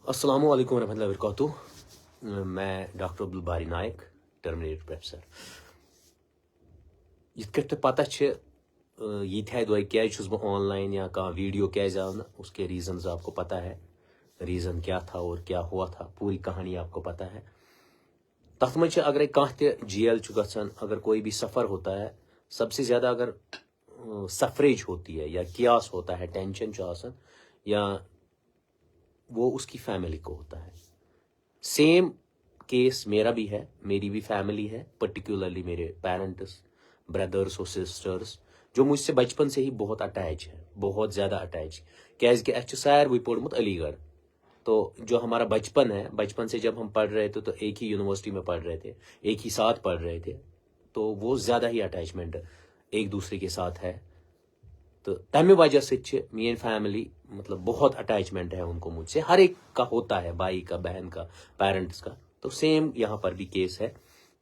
السلام علیکم ورحمۃ اللہ وبرکاتہ. میں doctor Abdul Bari Naik, terminator professor. یِتھ کٲٹھۍ تۄہہِ پتہ چھِ ییٖتہِ دۄہ کیٛازِ چھُس بہٕ آن لائن یا کانٛہہ ویڈیو کیٛازِ آو نہٕ, اس کے ریزنز آپ کو پتہ ہے, ریزن کیا تھا اور کیا ہوا تھا, پوری کہانی آپ کو پتہ ہے. تتھ منٛز چھِ اگرے کانٛہہ تہِ جیل چھُ گژھان, اگر کوئی بھی سفر ہوتا ہے, سب سے زیادہ اگر سفریج ہوتی ہے یا کیاس ہوتا ہے, ٹینشن چھُ آسان, یا وہ اس کی فیملی کو ہوتا ہے. سیم کیس میرا بھی ہے, میری بھی فیملی ہے, پرٹیکولرلی میرے پیرنٹس, بردرس اور سسٹرس, جو مجھ سے بچپن سے ہی بہت اٹیچ ہے, بہت زیادہ اٹیچ. کیازِ کہ اَسہِ چھُ ساروٕے پوٚرمُت علی گڑھ. تو جو ہمارا بچپن ہے, بچپن سے جب ہم پڑھ رہے تھے تو ایک ہی یونیورسٹی میں پڑھ رہے تھے, ایک ہی ساتھ پڑھ رہے تھے, تو وہ زیادہ ہی اٹیچمنٹ ایک دوسرے کے ساتھ ہے. تو تمہِ وجہ سے میری فیملی مطلب بہت اٹیچمنٹ ہے ان کو مجھ سے, ہر ایک کا ہوتا ہے, بھائی کا, بہن کا, پیرنٹس کا. تو سیم یہاں پر بھی کیس ہے.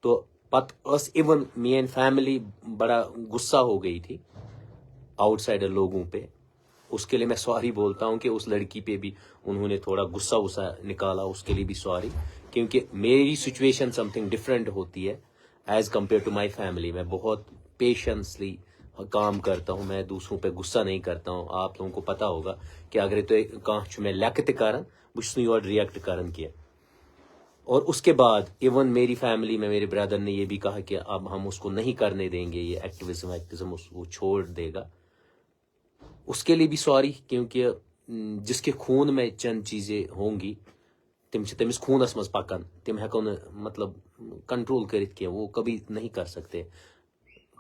تو پت اس ایون میری فیملی بڑا غصہ ہو گئی تھی آؤٹ سائڈر لوگوں پہ. اس کے لیے میں سوری بولتا ہوں کہ اس لڑکی پہ بھی انہوں نے تھوڑا غصہ نکالا, اس کے لیے بھی سوری, کیونکہ میری سچویشن سم تھنگ ڈفرینٹ ہوتی ہے as compare to my family. میں بہت پیشنسلی کام کرتا ہوں, میں دوسروں پہ غصہ نہیں کرتا ہوں. آپ لوگوں کو پتا ہوگا کہ اگر تو کانٛہہ میں لیکھت کران, بہٕ چھُس نہٕ یورٕ ریئیکٹ کران کینٛہہ. اور اس کے بعد ایون میری فیملی میں میرے برادر نے یہ بھی کہا کہ اب ہم اس کو نہیں کرنے دیں گے, یہ ایکٹیویزم وہ چھوڑ دے گا. اس کے لیے بھی سوری, کیونکہ جس کے خون میں چند چیزیں ہوں گی تم سے تمس خونس مز پکان, تم ہیکو مطلب کنٹرول کرت کی, وہ کبھی نہیں کر سکتے.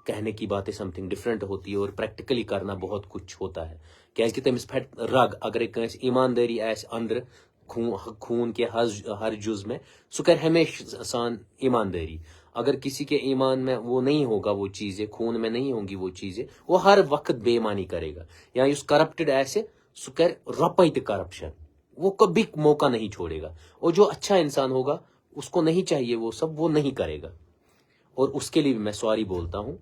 کہنے کی باتیں سم تھنگ ڈفرینٹ ہوتی ہے اور پریکٹیکلی کرنا بہت کچھ ہوتا ہے. کیازِ کہ تمس پھٹ رگ, اگر کنس ایمانداری آسہِ اندر خون کے ہر جز میں, سُہ کر ہمیشہ سان ایمانداری. اگر کسی کے ایمان میں وہ نہیں ہوگا, وہ چیزیں خون میں نہیں ہوں گی, وہ چیزیں وہ ہر وقت بے ایمانی کرے گا. یا اس کرپٹڈ آسہِ سُہ کر رۄپے تہِ کرپشن, وہ کبھی موقع نہیں چھوڑے گا. اور جو اچھا انسان ہوگا اس کو نہیں چاہیے وہ سب, وہ نہیں کرے گا. اور اس کے لیے بھی میں سوری بولتا ہوں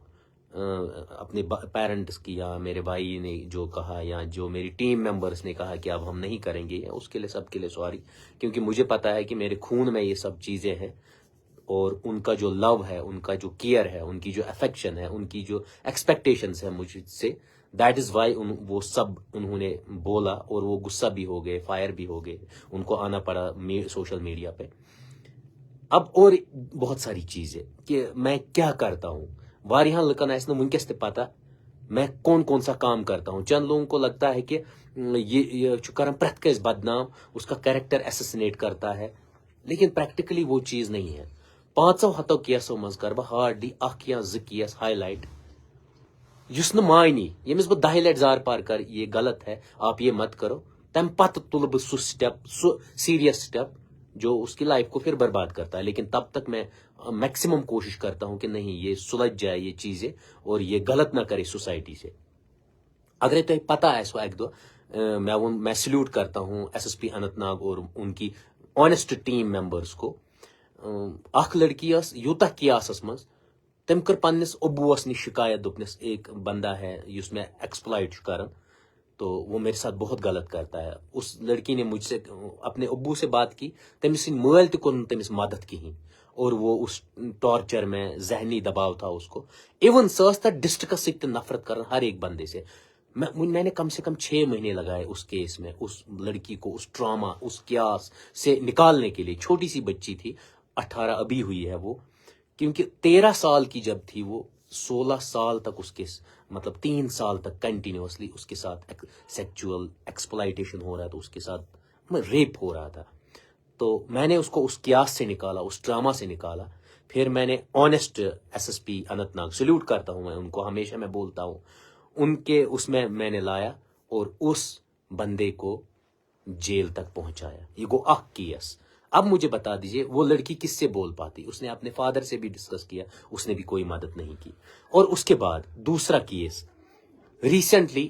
اپنے پیرنٹس کی, یا میرے بھائی نے جو کہا, یا جو میری ٹیم ممبرس نے کہا کہ اب ہم نہیں کریں گے, اس کے لیے سب کے لیے سوری. کیونکہ مجھے پتا ہے کہ میرے خون میں یہ سب چیزیں ہیں, اور ان کا جو لو ہے, ان کا جو کیئر ہے, ان کی جو افیکشن ہے, ان کی جو ایکسپیکٹیشنس ہے مجھ سے, دیٹ از وائی وہ سب انہوں نے بولا. اور وہ غصہ بھی ہو گئے, فائر بھی ہو گئے, ان کو آنا پڑا سوشل میڈیا پہ. اب اور بہت ساری چیزیں کہ میں کیا کرتا ہوں, واریاہن لکن آسہِ نہٕ ونکس تہِ پتہ میں کون سا کام کرتا ہوں. چند لوگوں کو لگتا ہے کہ یہ چھُ کران پرٛٮ۪تھ کٲنٛسہِ بدنام, اس کا کیریکٹر ایسسنیٹ کرتا ہے, لیکن پریکٹیکلی وہ چیز نہیں ہے. 500 کیسو مز کر بہ ہارڈلی اکھ یا زٕ کیس ہائی لائٹ, یُس نہٕ مانی, ییٚمِس بہٕ 10 لٹہِ زار پار کر یہ غلط ہے, آپ یہ مت کرو, تمہِ پتہٕ تُلہٕ بہٕ سُہ سٹیپ, سُہ سیریس سٹیپ جو اس کی لائف کو پھر برباد کرتا ہے. لیکن تب تک میں میکسیمم کوشش کرتا ہوں کہ نہیں, یہ سلجھ جائے یہ چیزیں, اور یہ غلط نہ کرے سوسائٹی سے. اگر تمہیں پتہ آسو اکہ دۄہ, میں سلیوٹ کرتا ہوں ایس ایس پی اننت ناگ اور ان کی آنےسٹ ٹیم ممبرس کو. اخ لڑکی ٲس یوٗتاہ کیاسس منٛز, تم کر پننس ابوس نش شکایت, دوپنس ایک بندہ ہے یس میں ایکسپلائٹ چھُ کران, تو وہ میرے ساتھ بہت غلط کرتا ہے. اس لڑکی نے مجھ سے اپنے ابو سے بات کی, تمس سن مٲلۍ تہِ کوٚر نہٕ تمس مدد کہین, اور وہ اس ٹارچر میں ذہنی دباؤ تھا اس کو. ایون سۄ ٲس تتھ ڈسٹرکس سۭتۍ تہِ نفرت کران ہر ایک بندے سے. میں نے کم سے کم 6 مہینے لگائے اس کیس میں, اس لڑکی کو اس ٹراما, اس کیاس سے نکالنے کے لیے. چھوٹی سی بچی تھی, 18 ابھی ہوئی ہے وہ, کیونکہ 13 سال کی جب تھی وہ, 16 سال تک اس کے مطلب 3 سال تک کنٹینیوسلی اس کے ساتھ سیکچوئل ایکسپلائٹیشن ہو رہا تھا, اس کے ساتھ ریپ ہو رہا تھا. تو میں نے اس کو اس کیاس سے نکالا, اس ڈراما سے نکالا. پھر میں نے honest S S P Anant Nag, salute کرتا ہوں میں ان کو, ہمیشہ میں بولتا ہوں, ان کے اس میں نے لایا اور اس بندے کو جیل تک پہنچایا. یہ گو اخ کیس. اب مجھے بتا دیجئے وہ لڑکی کس سے بول پاتی؟ اس نے اپنے فادر سے بھی ڈسکس کیا، اس نے بھی کوئی مدد نہیں کی. اور اس کے بعد دوسرا کیس ریسنٹلی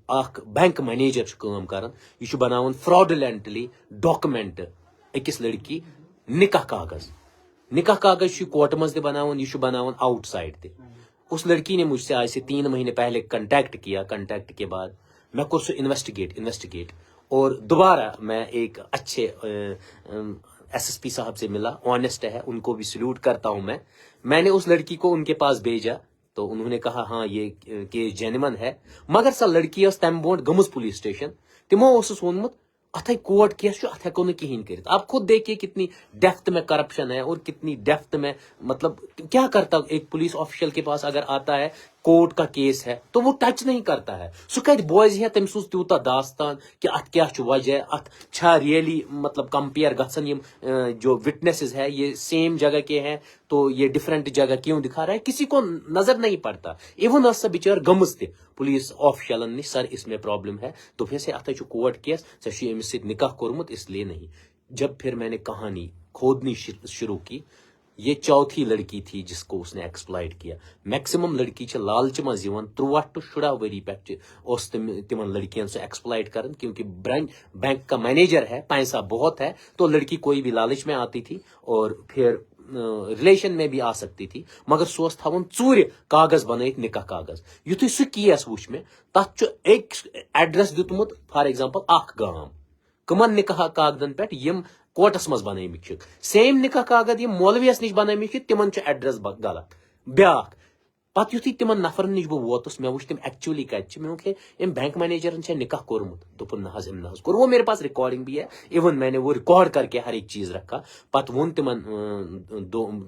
اخ بینک منیجر کام کران، یہ بناون فراڈولنٹلی ڈاکومنٹ اکس لڑکی نکاح کاغذ کورٹ مز تہ بناون، یہ بناون آؤٹ سائڈ تہ. اس لڑکی نے مجھ سے آج سے 3 مہینے پہلے کنٹیکٹ کیا. کنٹیکٹ کے بعد میں کر سو انویسٹیگیٹ اور دوبارہ میں ایک اچھے ایس پی صاحب سے ملا، آنےسٹ ہے، ان کو بھی سلوٹ کرتا ہوں. میں نے اس لڑکی کو ان کے پاس بھیجا تو انہوں نے کہا ہاں یہ کیس جینون ہے، مگر سا لڑکی اس تم برونٹ گمز پولیس سٹیشن، تمو اوسس وونمت اتھے کورٹ کیس ات ہیکو نہ کہین کرت. آپ خود دیکھیے کتنی ڈیپتھ میں کرپشن ہے اور کتنی ڈیپتھ میں مطلب کیا کرتا ایک پولیس آفیشل کے پاس اگر آتا ہے کورٹ کا کیس ہے تو وہ ٹچ نہیں کرتا ہے. سہ کت بوزی ہے تم سن تیوتا داستان کہ ات کیا وجہ، ات چھا ریئلی مطلب کمپیئر گھن یم جو وٹنسز ہے یہ سیم جگہ کے ہیں تو یہ ڈفرینٹ جگہ کیوں دکھا رہا ہے، کسی کو نظر نہیں پڑتا. ایون سا بچار گمز تہ پولیس آفیشلن نش سر اس میں پرابلم ہے تو پھر سے اتھے کورٹ کیس ژے امس سۭتۍ نکاح کورمت اس لیے نہیں. جب پھر میں نے کہانی کھودنی شروع کی، یہ چوتھی لڑکی تھی جس کو اس نے ایکسپلائٹ کیا. میکسیمم لڑکی لالچ مز 13 to 14 وری پہ تم لڑکیاں سے ایکسپلائٹ کرن، کیونکہ بینک کا مینیجر ہے، پیسہ بہت ہے تو لڑکی کوئی بھی لالچ میں آتی تھی اور پھر ریلیشن میں بھی آ سکتی تھی، مگر سہ تھاون ژور کاغذ بنائت نکاح کاغذ. یتھے سہ کیس وچ میں تک ایک ایڈریس دیتمت، فار ایگزامپل اخ گام کمن نکاح کاغذن پہ یم کورٹس مز بنمت، سیم نکاح کاغذ یم مولویس نش بنمت تمن ایڈریس غلط. بیاکھ پتہ یتھے تمن نفرن نش بہ ووتس مے وچھ تم ایکچولی کت مے ووٚن ام بینک مینیجرن نکاح کورمت، دوپن نہ ام نہ کور. وہ میرے پاس ریکارڈنگ بھی ہے، ایون میں نے وہ ریکارڈ کر کے ہر ایک چیز رکھا. پتہ وون تمن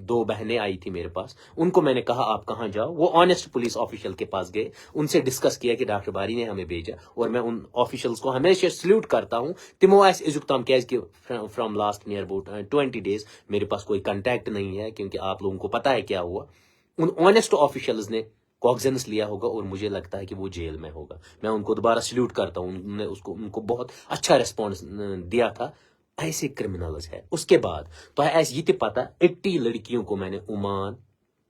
دو بہنیں آئی تھی میرے پاس، ان کو میں نے کہا آپ کہاں جاؤ، وہ آنےسٹ پولیس آفیشل کے پاس گئے، ان سے ڈسکس کیا کہ ڈاکٹر باری نے ہمیں بھیجا. اور میں ان آفیشلس کو ہمیشہ سلیوٹ کرتا ہوں. تمو اس ازک تام کیاز کہ from last near about 20 days میرے پاس کوئی کنٹیکٹ نہیں ہے، کیونکہ آپ لوگوں کو پتا ہے کیا ہوا. ان آنےسٹ آفیشلز نے کاغذنس لیا ہوگا اور مجھے لگتا ہے کہ وہ جیل میں ہوگا. میں ان کو دوبارہ سلیوٹ کرتا ہوں، انہوں نے ان کو بہت اچھا ریسپانس دیا تھا. ایسے کرمنلز ہے. اس کے بعد تو ایسے یہ پتہ 80 لڑکیوں کو میں نے عمان،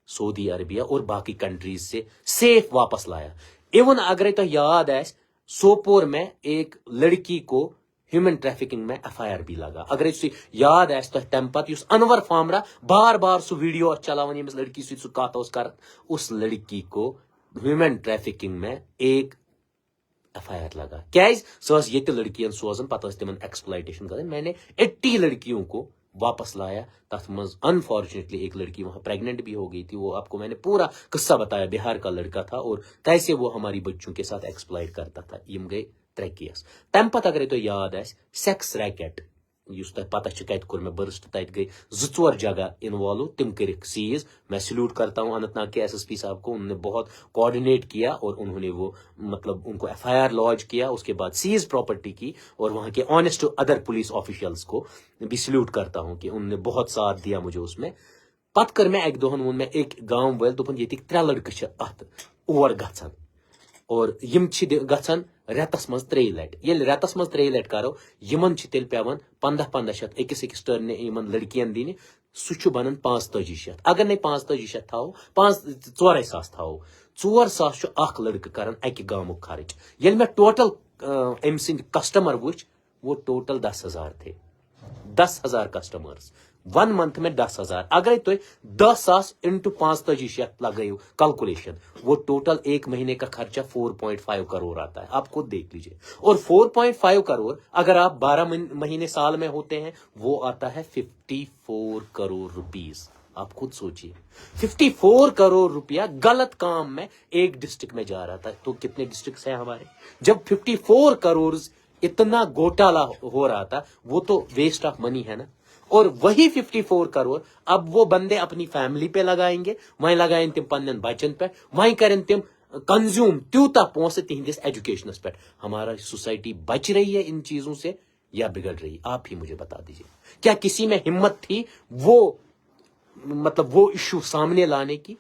سعودی عربیہ اور باقی کنٹریز سے سیف واپس لایا. ایون اگر تو یاد ہے سوپور میں ایک لڑکی کو ہیومن ٹریفکنگ میں FIR بھی لگا. اگر یاد ہے تو تم پتہ انور فامرا بار بار سو ویڈیو چلاوان یمس لڑکی سۭتۍ سُہ کتھ اوس کران، اس لڑکی کو ہیومن ٹریفکنگ میں ایک FIR لگا. کیاز سہ یہ لڑکیاں سوزان پتہ تمن ایکسپلائٹیشن کران. میں نے 80 لڑکیوں کو واپس لایا. تک مز انفارچونیٹلی ایک لڑکی وہاں پریگننٹ بھی ہو گئی تھی. وہ آپ کو میں نے پورا قصہ بتایا، بہار کا لڑکا تھا اور کیسے وہ ہماری بچوں کے ساتھ ایکسپلائٹ کرتا تھا. یم گئی 3 کیس. تم پتہ اگر تو یاد آس سیکس ریکٹ اس تہ پتہ کت کور میں برسٹ، تت گئی 2-4 جگہ انوالو، تم کرک سیز. میں سلیوٹ کرتا ہوں اننت ناگ کے SSP صاحب کو، انہوں نے بہت کوآرڈینیٹ کیا اور انہوں نے وہ مطلب ان کو FIR لانچ کیا. اس کے بعد سیز پراپرٹی کی اور وہاں کے آنےسٹ ادر پولیس آفیشلس کو بھی سلیوٹ کرتا ہوں کہ انہوں نے بہت ساتھ دیا مجھے اس میں. پتہ کر میں ایک دہن وون میں ایک گام ول دوپن یتک 3 لڑکہ ات اور گژھان اور یم گژھان ریتس مز 3 لٹ. یل ریتس مز 3 لٹ کرو یمن تیل پیوان 1500 أکس ٹرن یمن لڑکین دن، سہ بنان 4500. اگر نہیں 4500 تھاو 4,000 تھاو، 4,000 اخ لڑکہ کران اکہ گامک خرچ. یل میں ٹوٹل ام سند کسٹمر وچ وہ ٹوٹل 10,000 تھے. 10,000 کسٹمرز 1 month میں 10,000. اگر تھی 10,000 into 4500 لگائیو کیلکولیشن، وہ ٹوٹل ایک مہینے کا خرچہ 4.5 کروڑ آتا ہے. آپ خود دیکھ لیجئے. اور 4.5 کروڑ اگر آپ 12 مہینے سال میں ہوتے ہیں وہ آتا ہے 54 کروڑ روپیز. آپ خود سوچئے 54 کروڑ روپیہ غلط کام میں ایک ڈسٹرکٹ میں جا رہا تھا. تو کتنے ڈسٹرکٹس ہیں ہمارے؟ جب 54 کروڑ اتنا گھوٹالا ہو رہا تھا، وہ تو ویسٹ آف منی ہے نا. اور وہی 54 کروڑ اب وہ بندے اپنی فیملی پہ لگائیں گے، وہیں لگائیں تم پنن بچن پہ، وہیں کریں تم کنزیوم تیوتا پونسہ تہندس ایجوکیشنس پہ. ہمارا سوسائٹی بچ رہی ہے ان چیزوں سے یا بگڑ رہی؟ آپ ہی مجھے بتا دیجیے. کیا کسی میں ہمت تھی وہ مطلب وہ ایشو سامنے لانے کی؟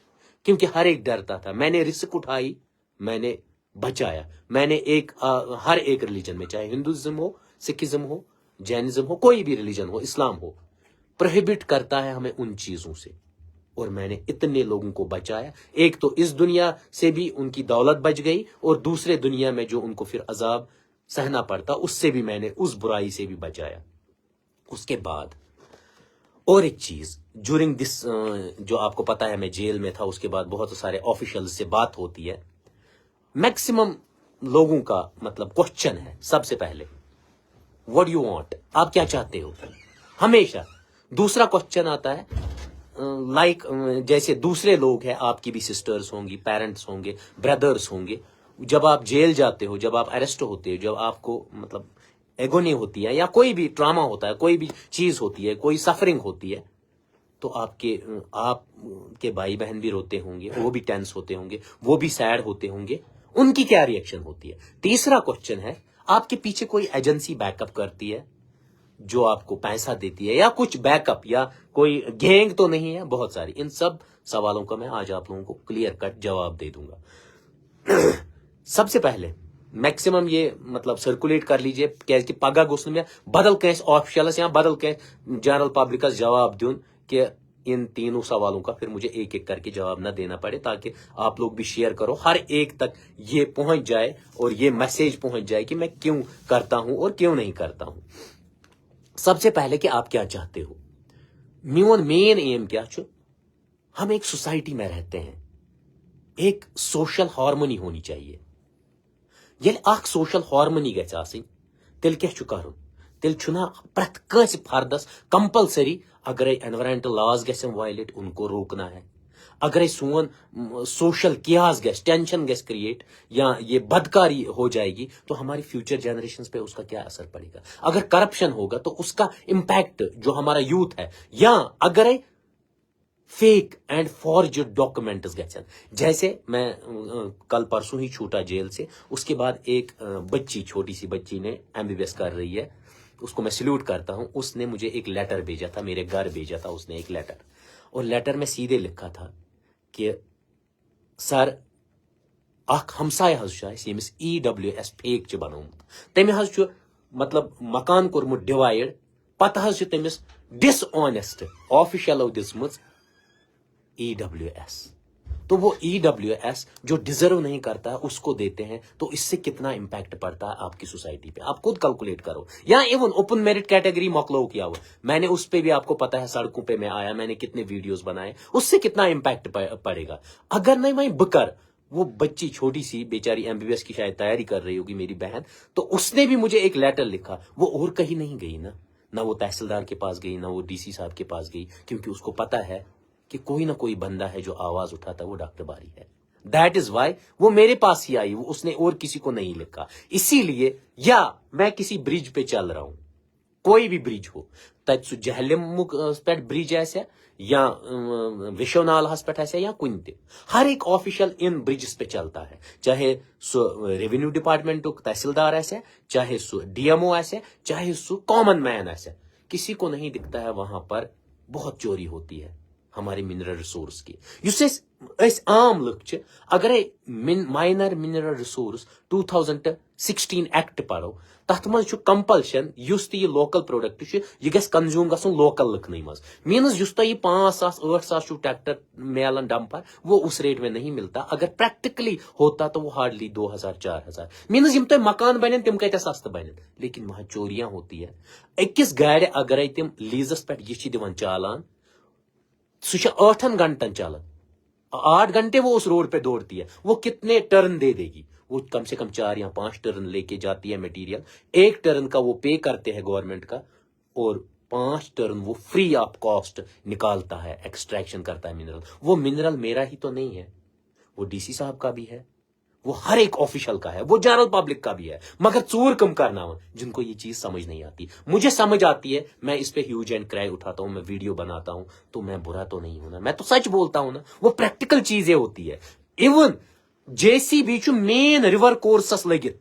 کیونکہ ہر ایک ڈرتا تھا. میں نے رسک اٹھائی، میں نے بچایا. میں نے ہر ایک ریلیجن میں، چاہے ہندوازم ہو، سکھزم ہو، जैनिज्म हो, कोई भी रिलीजन हो, इस्लाम हो, प्रोहिबिट करता है हमें उन चीजों से। और मैंने इतने लोगों को बचाया, एक तो इस दुनिया से भी उनकी दौलत बच गई, और दूसरे दुनिया में जो उनको फिर अजाब सहना पड़ता, उससे भी मैंने, उस बुराई से भी बचाया। उसके बाद और एक चीज, ड्यूरिंग दिस, जो आपको पता है मैं जेल में था, उसके बाद बहुत सारे ऑफिशियल से बात होती है, मैक्सिमम लोगों का मतलब क्वेश्चन है सबसे पहले, व्हाट यू वांट, आप क्या चाहते हो, हमेशा। दूसरा क्वेश्चन आता है, लाइक जैसे दूसरे लोग हैं, आपकी भी सिस्टर्स होंगी, पेरेंट्स होंगे, ब्रदर्स होंगे, जब आप जेल जाते हो, जब आप अरेस्ट होते हो, जब आपको मतलब एगोनी होती है या कोई भी ट्रामा होता है, कोई भी चीज होती है, कोई सफरिंग होती है, तो आपके भाई बहन भी रोते होंगे, वो भी टेंस होते होंगे, वो भी सैड होते होंगे, उनकी क्या रिएक्शन होती है। तीसरा क्वेश्चन है, आपके पीछे कोई एजेंसी बैकअप करती है जो आपको पैसा देती है, या कुछ बैकअप, या कोई गैंग तो नहीं है, बहुत सारी। इन सब सवालों का मैं आज आप लोगों को क्लियर कट जवाब दे दूंगा। सबसे पहले मैक्सिमम ये मतलब सर्कुलेट कर लीजिए, कि पगह गोस में बदल कैस ऑफिशियलस या बदल कैस जनरल पब्लिकस जवाब दून कि इन तीनों सवालों का फिर मुझे एक एक करके जवाब न देना पड़े, ताकि आप लोग भी शेयर करो, हर एक तक ये पहुंच जाए और ये मैसेज पहुंच जाए कि मैं क्यों करता हूं और क्यों नहीं करता हूं। सबसे पहले कि आप क्या चाहते हो। मेन एम क्या छु, हम एक सोसाइटी में रहते हैं, एक सोशल हार्मोनी होनी चाहिए। ये अख सोशल हार्मोनी गछ आसनी, तेल क्या छु करुन, तेल छुना प्रत कंस फर्दस कंपलसरी, अगर एनवायरमेंटल लॉज गसन वायलेट, उनको रोकना है। अगर सोन सोशल कियास गस, टेंशन गस क्रिएट, या ये बदकारी हो जाएगी, तो हमारी फ्यूचर जनरेशंस पे उसका क्या असर पड़ेगा। अगर करप्शन होगा तो उसका इंपैक्ट जो हमारा यूथ है, या अगर फेक एंड फॉर्ज्ड डॉक्यूमेंट्स गचन, जैसे मैं कल परसों ही छूटा जेल से, उसके बाद एक बच्ची, छोटी सी बच्ची ने एमबीबीएस कर रही है, उसको मैं सल्यूट करता हूं, उसने मुझे एक लेटर भेजा था, मेरे घर भेजा था उसने एक लेटर, और लेटर में सीधे लिखा था कि सर अख हमसाय यमिस EWS फेक च बनोमुत, तमे हज छु मतलब मकान कोरमुत डिवाइड, पत हज तमिस डिसऑनेस्ट ऑफिशियलो दिसमुत EWS। तो वो EWS जो डिजर्व नहीं करता उसको देते हैं, तो इससे कितना इंपैक्ट पड़ता है आपकी सोसाइटी पे, आप खुद कैलकुलेट करो। या इवन ओपन मेरिट कैटेगरी मॉकलो किया हुआ, मैंने उस पे भी आपको पता है, सड़कों पे मैं आया, मैंने कितने वीडियोस बनाए, उससे कितना इंपैक्ट पड़ेगा। अगर नहीं मैं बकर, वो बच्ची छोटी सी बेचारी एमबीबीएस की शायद तैयारी कर रही होगी, मेरी बहन, तो उसने भी मुझे एक लेटर लिखा, वो और कहीं नहीं गई ना वो तहसीलदार के पास गई, ना वो DC साहब के पास गई, क्योंकि उसको पता है कि कोई ना कोई बंदा है जो आवाज उठाता, वो डॉक्टर बारी है। दैट इज वाई वो मेरे पास ही आई, वो उसने और किसी को नहीं लिखा। इसीलिए, या मैं किसी ब्रिज पे चल रहा हूं, कोई भी ब्रिज हो, तब सु जहलम पे ब्रिज ऐसे, या विश्वनालहस पे ऐसे, या कुन ते, हर एक ऑफिशियल इन ब्रिजेस पे चलता है, चाहे सु रेवेन्यू डिपार्टमेंट तहसीलदार ऐसे, चाहे सु DMO ऐसे, चाहे सु कॉमन मैन ऐसे, किसी को नहीं दिखता है वहां पर बहुत चोरी होती है हमारे मिनरल रिसोर्स की। आम लुक, अगर माइनर मिनरल रिसोर्स 2016 एक्ट पढ़ो, तथ मज कंपल्शन युस ये लोकल प्रोडक्ट यह गस कंज्यूम गसन लोकल लुकन मज, मीनस युस तुम 5,000 8,000 ट्रैक्टर मेलन डंपर, वो उस रेट में नहीं मिलता। अगर प्रैक्टिकली होता तो वो हार्डली 2,000 4,000, मीनस यम तुम मकान बन तम कत सस्त बन, लेकिन वहां चोरियां होती है। अकिस गाड़ अगर तम लीजस पे यह दिवान चालान, सह 8 घंटन चलन, 8 घंटे वो उस रोड पे दौड़ती है, वो कितने टर्न दे देगी, वो कम से कम 4 या 5 टर्न लेके जाती है मटेरियल, एक टर्न का वो पे करते हैं गवर्नमेंट का, और 5 टर्न वो फ्री ऑफ कॉस्ट निकालता है, एक्सट्रैक्शन करता है मिनरल। वो मिनरल मेरा ही तो नहीं है, वो DC साहब का भी है, वो हर एक ऑफिशियल का है, वो जनरल पब्लिक का भी है, मगर चोर कम करना हो, जिनको ये चीज समझ नहीं आती। मुझे समझ आती है, मैं इस पे ह्यूज एंड क्राई उठाता हूं, मैं वीडियो बनाता हूं, तो मैं बुरा तो नहीं हूं ना, मैं तो सच बोलता हूं ना, वो प्रैक्टिकल चीजें होती है। Even JCB main river coursers लगित,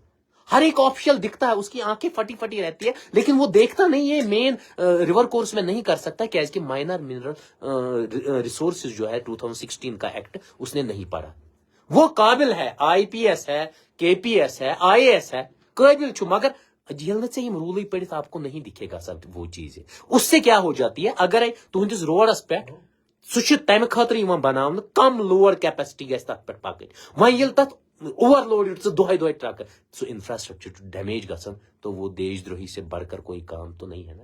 हर एक ऑफिशियल दिखता है, उसकी आंखें फटी फटी रहती है, लेकिन वो देखता नहीं है, मेन रिवर कोर्स में नहीं कर सकता, क्या इसकी माइनर मिनरल रिसोर्सेज जो है 2016 का एक्ट उसने नहीं पढ़ा। वो काबिल है, IPS है, KPS है, IAS है, काबिल छु, मगर रूल पढ़ित आपको नहीं दिखेगा सब वो चीजें. उससे क्या हो जाती है, अगर तुहंदिस रोडस पे सह तम खतर बनाव कम लोअर कैपेसिटी गि तथ पे पकन वह ये तथ ओवरलोड दुहे दुहे ट्रक सो इंफ्रास्ट्रक्चर डैमेज गसन, तो वो देशद्रोही से बढ़कर कोई काम तो नहीं है ना,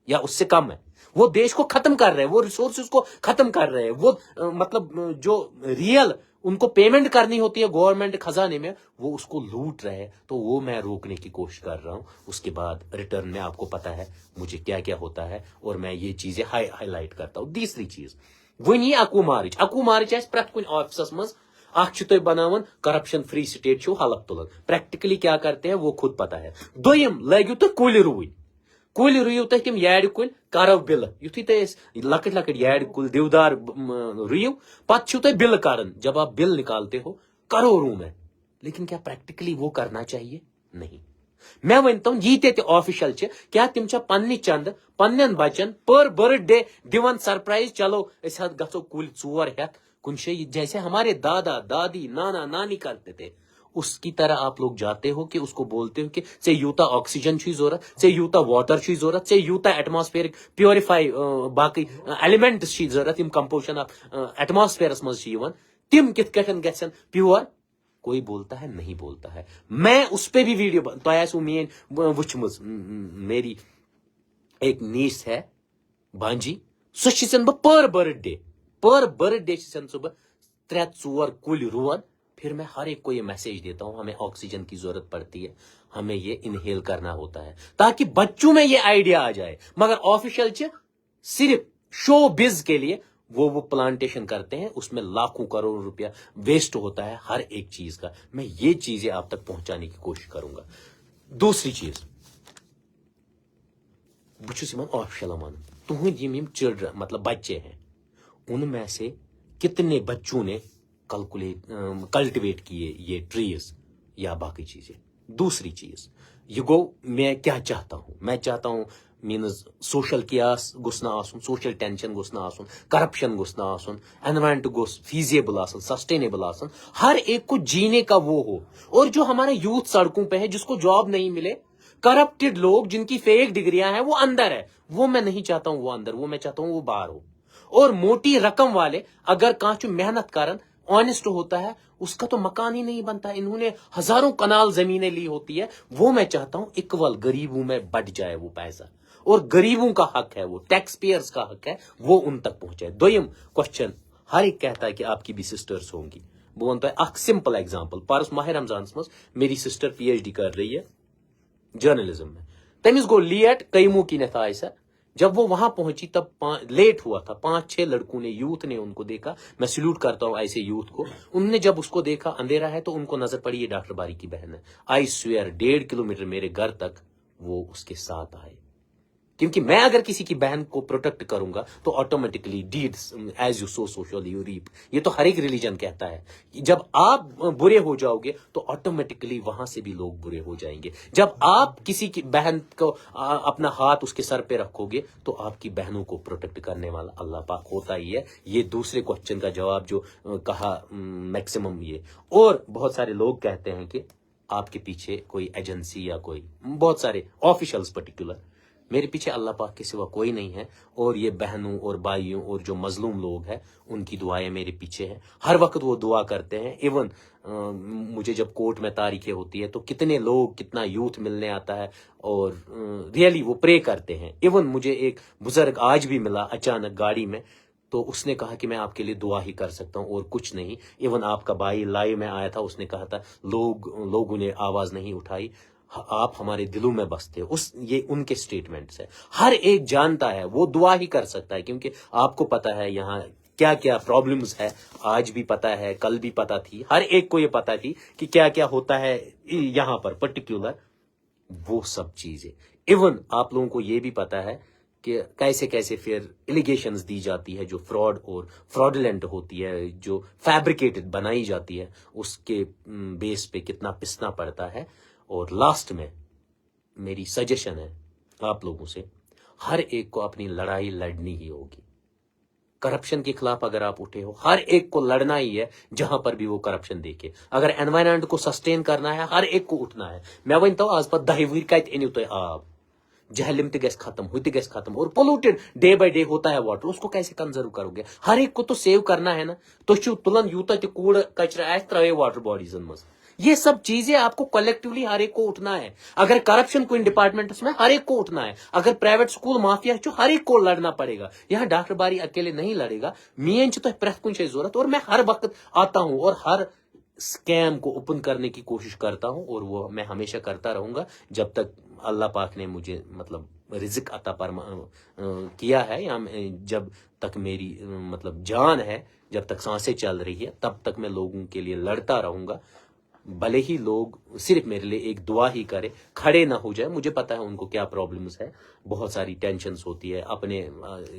या उससे कम है. वो देश को खत्म कर रहे हैं, वो रिसोर्सेज को खत्म कर रहे हैं, वो मतलब जो रियल उनको पेमेंट करनी होती है गवर्नमेंट खजाने में, वो उसको लूट रहे हैं. तो वो मैं रोकने की कोशिश कर रहा हूं. उसके बाद रिटर्न में आपको पता है मुझे क्या क्या होता है, और मैं ये चीजें हाईलाइट करता हूं. तीसरी चीज वन अकु मार्च प्रत कुन ऑफिस मज बनावन करप्शन फ्री स्टेट छो हलफ तुलन. प्रैक्टिकली क्या करते हैं वो खुद पता है. दोयम लगियो तो कुल रुई कुल रुइयो तुम तम यार कुल करव बिल युथी तुम लकट लकट यार कुल देवदार रुइयो पत बिल करन. जब आप बिल निकालते हो करोड़ों में, लेकिन क्या प्रैक्टिकली वो करना चाहिए? नहीं. मैं वनता हूं ये ऑफिशियल क्या तिम पन्ने चंद पन्न बचन पर बर्थडे दिवन सरप्राइज, चलो गो कुल 4 हेत कुछ जैसे हमारे दादा दादी नाना नानी करते थे, उसकी तरह आप लोग जाते हो कि उसको बोलते हो कि से यूता ऑक्सीजन जरूरत, से यूता वाटर जरूरत, से यूता एटमॉस्फेरिक प्योरीफाई बाकी एलिमेंट्स जरूरत कंपोजिशन ऑफ एटमॉस्फेयरस मज तिम कित गसन प्योर. कोई बोलता है नहीं बोलता है. मैं उस पर भी वीडियो तो मेन वुचमज, मेरी एक नीस है भांजी, सह पर बर्थडे सुबह 3-4 कुल रुवन. फिर मैं हर एक को ये मैसेज देता हूं हमें ऑक्सीजन की जरूरत पड़ती है, हमें ये इनहेल करना होता है, ताकि बच्चों में ये आइडिया आ जाए. मगर ऑफिशियल सिर्फ शो बिज के लिए वो प्लांटेशन करते हैं, उसमें लाखों करोड़ रुपया वेस्ट होता है हर एक चीज का. मैं ये चीजें आप तक पहुंचाने की कोशिश करूंगा. दूसरी चीज बुन ऑफिशियल वन तुहद चिल्ड्रन मतलब बच्चे हैं, उनमें से कितने बच्चों ने कल्टिवेट किए ये ट्रीज या बाकी चीजें. दूसरी चीज ये गो मैं क्या चाहता हूं, मैं चाहता हूं मीन्स सोशल कियास गुस ना आसुन, सोशल टेंशन गुस ना आसुन, करप्शन गुस ना आसुन, एनवायरनमेंट गुस फीजिएबल आसन, सस्टेनेबल आसन, हर एक को जीने का वो हो. और जो हमारे यूथ सड़कों पे है जिसको जॉब नहीं मिले, करप्टेड लोग जिनकी फेक डिग्रियां हैं वो अंदर है, वो मैं नहीं चाहता हूं वो अंदर, वो मैं चाहता हूं वो बाहर हो. और मोटी रकम वाले अगर कांचू मेहनत करन ऑनेस्ट होता है, उसका तो मकान ही नहीं बनता. इन्होंने हजारों कनाल जमीनें ली होती है, वो मैं चाहता हूं इक्वल गरीबों में बढ़ जाए वो पैसा, और गरीबों का हक है, वो टैक्स पेयर्स का हक है, वो उन तक पहुंचे. दोयम क्वेश्चन हर एक कहता है कि आपकी भी सिस्टर्स होंगी. वो बनता है सिंपल एग्जाम्पल. परस माह रमजान मज मेरी सिस्टर PhD कर रही है जर्नलिज्म में. तमिस गो लियट कईमों की नथा ऐसा. जब वो वहां पहुंची तब लेट हुआ था, 5-6 लड़कों ने, यूथ ने उनको देखा. मैं सल्यूट करता हूं ऐसे यूथ को. उनने जब उसको देखा अंधेरा है तो उनको नजर पड़ी ये डॉक्टर बारी की बहन है. आई स्वेयर 1.5 किलोमीटर मेरे घर तक वो उसके साथ आए, क्योंकि मैं अगर किसी की बहन को प्रोटेक्ट करूंगा तो automatically deeds as you sow so shall you reap. ये तो हर एक रिलीजन कहता है. जब आप बुरे हो जाओगे तो ऑटोमेटिकली वहां से भी लोग बुरे हो जाएंगे. जब आप किसी की बहन को अपना हाथ उसके सर पे रखोगे तो आपकी बहनों को प्रोटेक्ट करने वाला अल्लाह पाक होता ही है. ये दूसरे क्वेश्चन का जवाब जो कहा मैक्सिमम ये. और बहुत सारे लोग कहते हैं कि आपके पीछे कोई एजेंसी या कोई, बहुत सारे ऑफिशियल्स पर्टिकुलर, मेरे पीछे अल्लाह पाक के सिवा कोई नहीं है. और ये बहनों और भाइयों और जो मजलूम लोग हैं उनकी दुआएं मेरे पीछे हैं. हर वक्त वो दुआ करते हैं. इवन मुझे जब कोर्ट में तारीखें होती है तो कितने लोग, कितना यूथ मिलने आता है और रियली वो प्रे करते हैं. इवन मुझे एक बुजुर्ग आज भी मिला अचानक गाड़ी में, तो उसने कहा कि मैं आपके लिए दुआ ही कर सकता हूं और कुछ नहीं. इवन आपका भाई लाइव में आया था, उसने कहा था लोगों ने आवाज नहीं उठाई, आप हमारे दिलों में बसते हो. ये उनके स्टेटमेंट्स है. हर एक जानता है वो दुआ ही कर सकता है, क्योंकि आपको पता है यहाँ क्या क्या प्रॉब्लम्स है. आज भी पता है, कल भी पता थी, हर एक को ये पता थी कि क्या क्या होता है यहाँ पर पर्टिकुलर, वो सब चीजें. इवन आप लोगों को ये भी पता है कि कैसे कैसे फिर एलिगेशंस दी जाती है जो फ्रॉड और फ्रॉडलेंट होती है, जो फैब्रिकेटेड बनाई जाती है, उसके बेस पे कितना पिसना पड़ता है. और लास्ट में मेरी सजेशन है आप लोगों से, हर एक को अपनी लड़ाई लड़नी ही होगी. करप्शन के खिलाफ अगर आप उठे हो, हर एक को लड़ना ही है जहां पर भी वो करप्शन देखे। अगर एनवायरमेंट को सस्टेन करना है, हर एक को उठना है। मैं वन तो आज पर 10 वुर कत अनिव तुम आब, जहलिम ते गस खत्म, हु ते गस खत्म, और पोल्यूटेड डे बाय डे होता है वाटर, उसको कैसे कंजर्व करोगे? हर एक को तो सेव करना है ना। तो तुलन यूता ते कूड़ कचरा आए त्रवे वाटर बॉडीजन मज। ये सब चीजें आपको कलेक्टिवली हर एक को उठना है। अगर करप्शन को इन डिपार्टमेंट्स में, हर एक को उठना है। अगर प्राइवेट स्कूल माफिया जो, हर एक को लड़ना पड़ेगा। यहाँ डॉक्टर बारी अकेले नहीं लड़ेगा। मियां तो प्रेथ कुछ जरूरत, और मैं हर वक्त आता हूं और हर स्कैम को ओपन करने की कोशिश करता हूं, और वो मैं हमेशा करता रहूंगा जब तक अल्लाह पाक ने मुझे मतलब रिज़्क अता किया है, या जब तक मेरी मतलब जान है, जब तक सांसें चल रही है, तब तक मैं लोगों के लिए लड़ता रहूंगा। भले ही लोग सिर्फ मेरे लिए एक दुआ ही करे, खड़े ना हो जाए। मुझे पता है उनको क्या प्रॉब्लम्स है, बहुत सारी टेंशन्स होती है, अपने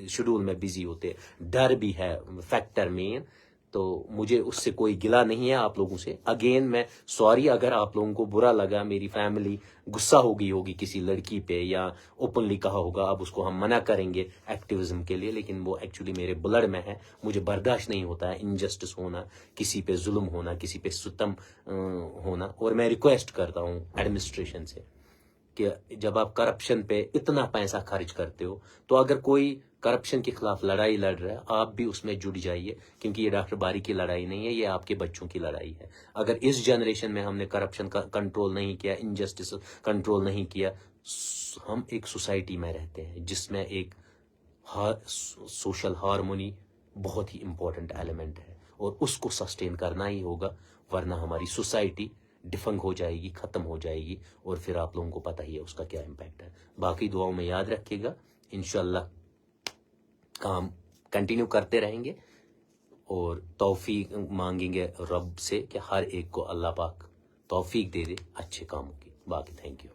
शेड्यूल में बिजी होते, डर भी है फैक्टर मेन। तो मुझे उससे कोई गिला नहीं है आप लोगों से। अगेन मैं सॉरी अगर आप लोगों को बुरा लगा, मेरी फैमिली गुस्सा हो गई होगी किसी लड़की पे, या ओपनली कहा होगा अब उसको हम मना करेंगे एक्टिविज्म के लिए, लेकिन वो एक्चुअली मेरे ब्लड में है। मुझे बर्दाश्त नहीं होता है इनजस्टिस होना, किसी पे जुल्म होना, किसी पे सितम होना। और मैं रिक्वेस्ट करता हूँ एडमिनिस्ट्रेशन से कि जब आप करप्शन पे इतना पैसा खर्च करते हो, तो अगर कोई करप्शन के खिलाफ लड़ाई लड़ रहा है, आप भी उसमें जुड़ जाइए, क्योंकि ये डॉक्टर बारी की लड़ाई नहीं है, ये आपके बच्चों की लड़ाई है। अगर इस जनरेशन में हमने करप्शन का कंट्रोल नहीं किया, इनजस्टिस कंट्रोल नहीं किया, हम एक सोसाइटी में रहते हैं जिसमें एक सोशल हार्मोनी बहुत ही इंपॉर्टेंट एलिमेंट है, और उसको सस्टेन करना ही होगा, वरना हमारी सोसाइटी डिफंग हो जाएगी, खत्म हो जाएगी, और फिर आप लोगों को पता ही है उसका क्या इम्पैक्ट है। बाकी दुआओं में याद रखिएगा, इंशाल्लाह काम कंटिन्यू करते रहेंगे, और तौफीक मांगेंगे रब से कि हर एक को अल्लाह पाक तौफीक दे दे अच्छे कामों की। बाकी थैंक यू।